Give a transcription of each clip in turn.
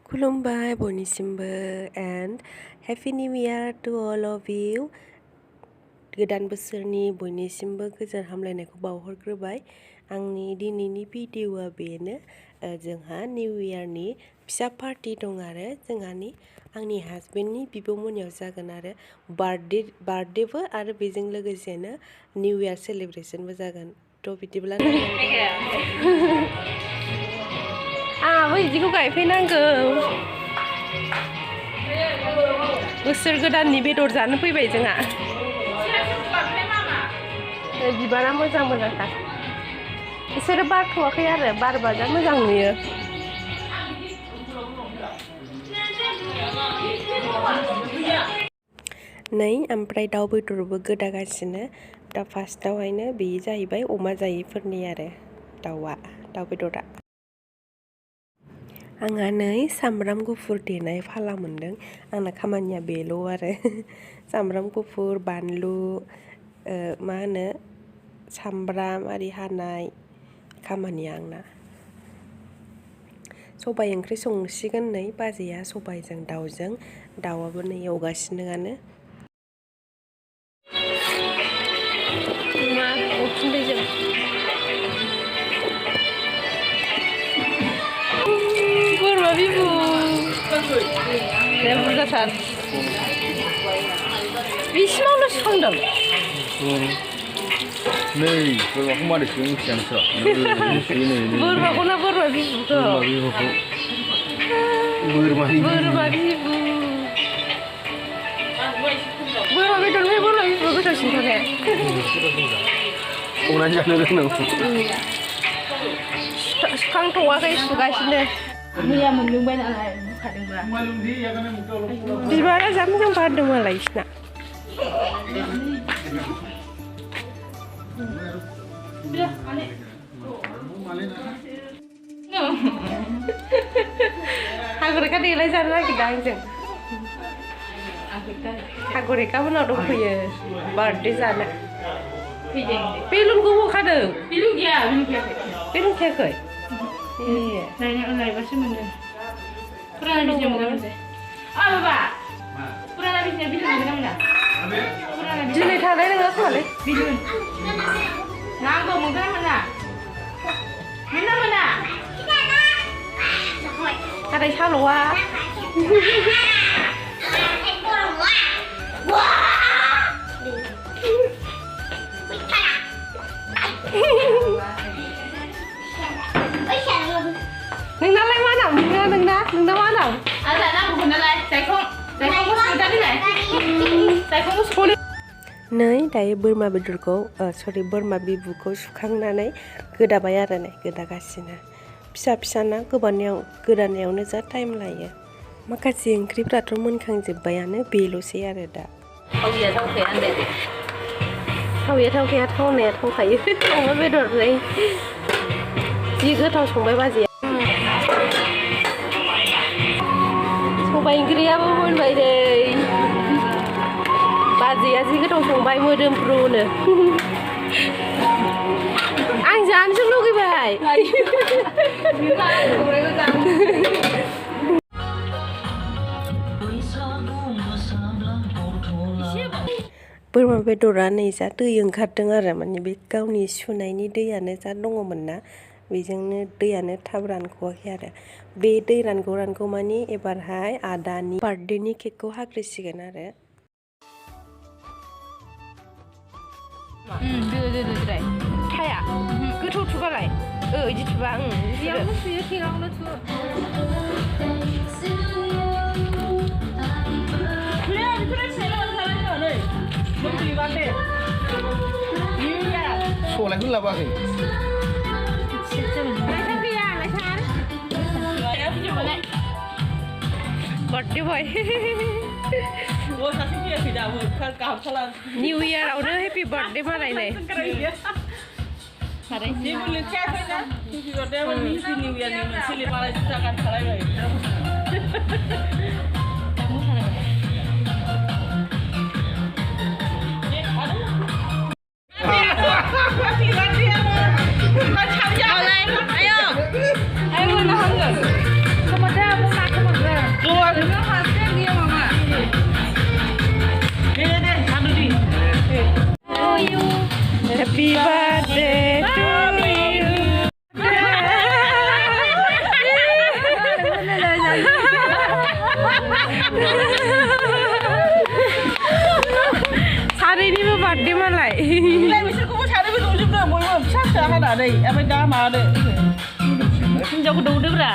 Kulumbai, boinisimbw, and Happy New Year to all of you. Gwdan beswrni boinisimbw गोजोन हामलायनायखौ बावहरग्रोबाय। आंनि दिनैनि भिडिअ'आ बेनो जोंहा निउ इयारनि फिसा पार्टि दं आरो जोंहानि आंनि हासबेन्डनि बिब'मोननियाव जागोन आरो बार्थडेबो आरो बेजों लोगोसेनो निउ इयार सेलेब्रेशनबो जागोन। थ' बिदिब्ला आंहाबो बिदिखौ गायफैनांगौ। बोसोर गोदाननि बेदर जानो फैबाय जोंहा। बिबारा मोजां मोजांथार। बिसोरो बारथ'वाखै आरो बारबा जा मोजां नुयो। नै ओमफ्राय दाउ बेदरबो गोदागासिनो। दा फार्स्टआवहायनो बेयो जाहैबाय अमा जायैफोरनि आरो दाउ बेदरा। आंहा नै सामब्राम गुफुर देनाय फाला मोनदों। आंना खामानिया बेल' आरो सामब्राम गुफुर बानलु मा होनो सामब्राम आरि हानाय खामानिया आंना। सबाइ ओंख्रि संसिगोन नै बाजैया सबाइजों दाउजों दाउआबो नै एवगासिनोआनो। मा उखुन्दैजों बोरमा बिबु बुरजाथार। बिसिमावल' सुखांदों। नै बोरमाखौ मारै सुयो मिथिया नोंस्रा? बोरमाखौ ना बोरमा बिबुखौ? बोरमा बिबु। बोरमा बेदरनिफ्राय बोरमा बिबुआ गोथावसिनथार ने? संनानै जानो रोंनांगौ। सुखांथ'वाखै सुगासिनो। मैया मोनलोंबाय नालाय बुखादोंब्रा। बिबारा जा मोजां बारदों मालाय बिसिना। हागरिका देलाय जानो नागिरदों आंजों। हागरिका मोनाव दंफैयो बार्थडे जानो। बेलुनखौ होखादों। बेलुन गैया बेलुन खायाखै? नायबासो मोनदों। फुराना बिजनेस मोजां मोनदों। बाबा फुराना बिजनेस मोजां मोना? दिनै थानाय नङा खोमालै। बिलुन नांगौ मोनगोन ना मोना? मोना? आदै साल'आ नोंनालाय मा नाम? नोंना मा नाम? आजा नांगौ नालाय जायखौ नै दायो बोरमा बेदरखौ बोरमा बिबुखौ सुखांनानै गोदाबाय आरो नै गोदागासिनो। फिसा ना गोदानायावनो जा टाइम लायो। माखासे ओंख्रिफ्राथ' मोनखांजोब्बायानो बेल'सै आरो दा। थावैया थावनाया थावखायो। अमा बेदरजों जि गोथाव संबाय बाजैया। सबाइ ओंख्रियाबो मोनबाय नै। बाजैया जि गोथाव संबाय मोदोमफ्रुनो। आं जानोसो लुगैबाय। बोरमा बेदरा नै जा दै ओंखारदों आरो माने बे गावनि सुनायनि दैयानो जा दङमोन ना बेजोंनो दैयानो थाब रानख'वाखै आरो। बे दै रानगौ मानि एबारहाय आदानि बार्थडेनि केकखौ हाग्रोसिगोन आरो। थाया गोथौ थुबालाय बिदि थुबा बेयावनो थुयो केकआवनो थु। सलायखौ लाबोआखै। बार्थडे बय। निउ इयारावनो हेपि बार्थडे बानायनाय। Ayo, ayo, सानैनिबो बार्थडे मालाय बिसोरखौबो सानैबो दंजोबदों बयबो फिसा फिसा हानानै ओमफ्राय दा माबादो हिनजावखौ दौदोब्रा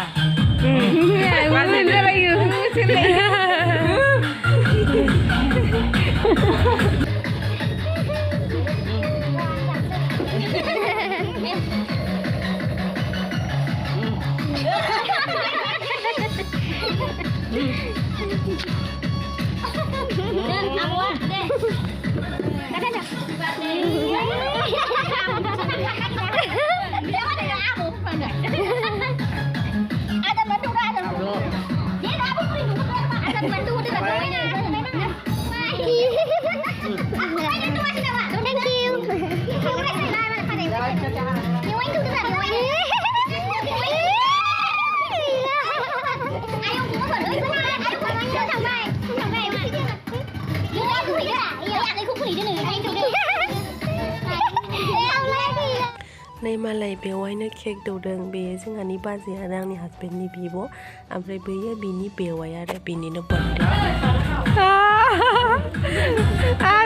नै मालाय बेवायनो केक दौदों बेयो जोंहानि बाजै आरो आंनि हासबेन्डनि बिब' ओमफ्राय बैयो बिनि बेवाय आरो बिनिनो बार्थडे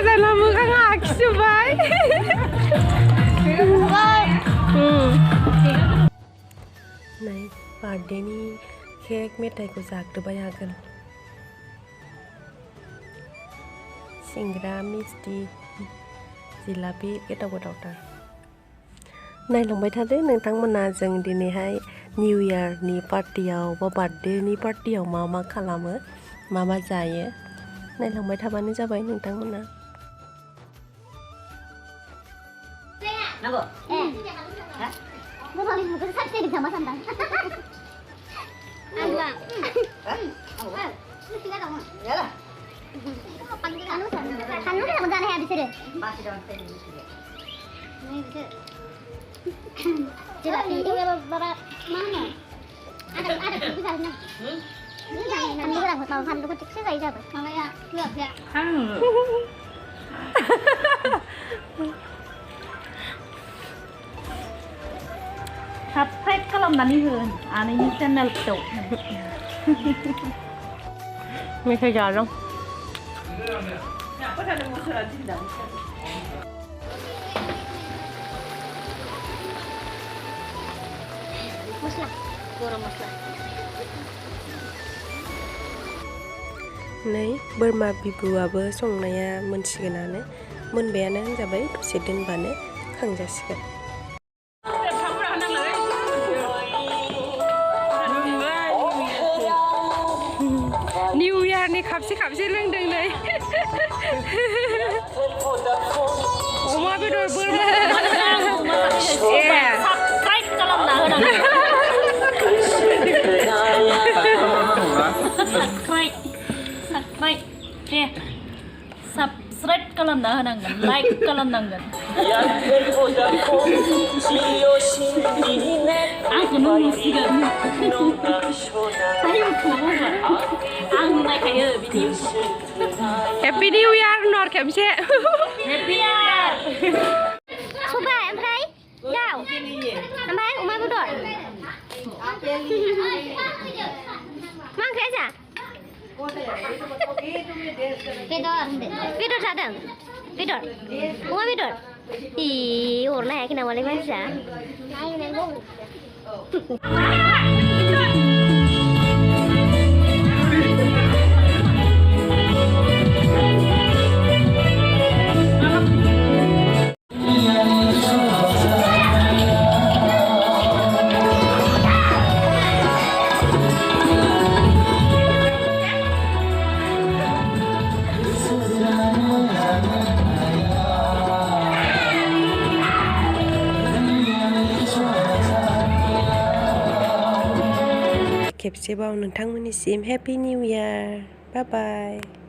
जोंना मोखाङा आखिजोब्बाय नै बार्थडेनि केक मेथाइखौ जाग्रोबाय आगोल सिंग्रा मिस्टि जिलापि गोथाव गोथावथार नायलांबाय थादो नोंथांमोना जों दिनैहाय निउ इयारनि पार्टियाव बा बार्थडेनि पार्टियाव मा मा खालामो मा मा जायो नायलांबाय थाबानो जाबाय नोंथांमोना subscribe खालामनानै हो आनैनि चेनेलखौ मेथाइ जादों नै बोरमा बिबुआबो संनाया मोनसिगोनानो मोनबायानो होनजाबाय दसे दोनबानो खांजासिगोन निउ इयारनि खाबसे लोंदों नै अमा बेदर बोरमा subscribe खालामना होनांगौ subscribe खालामना होनांगोन like खालामनांगोन आंखौनो नुसिगोन आं नायखायो बिदि हेपि निउ इयार नर खेबसे हेपि इयार सबाय ओमफ्राय दाउ ओमफ्राय अमा बेदर मा ओंख्रि आजा बेदर जादों बेदर अमा बेदर हरनो हायाखै नामालाय मानसिया खेबसेबाव नोंथांमोननिसिम हेपि निउ इयार बाय बाय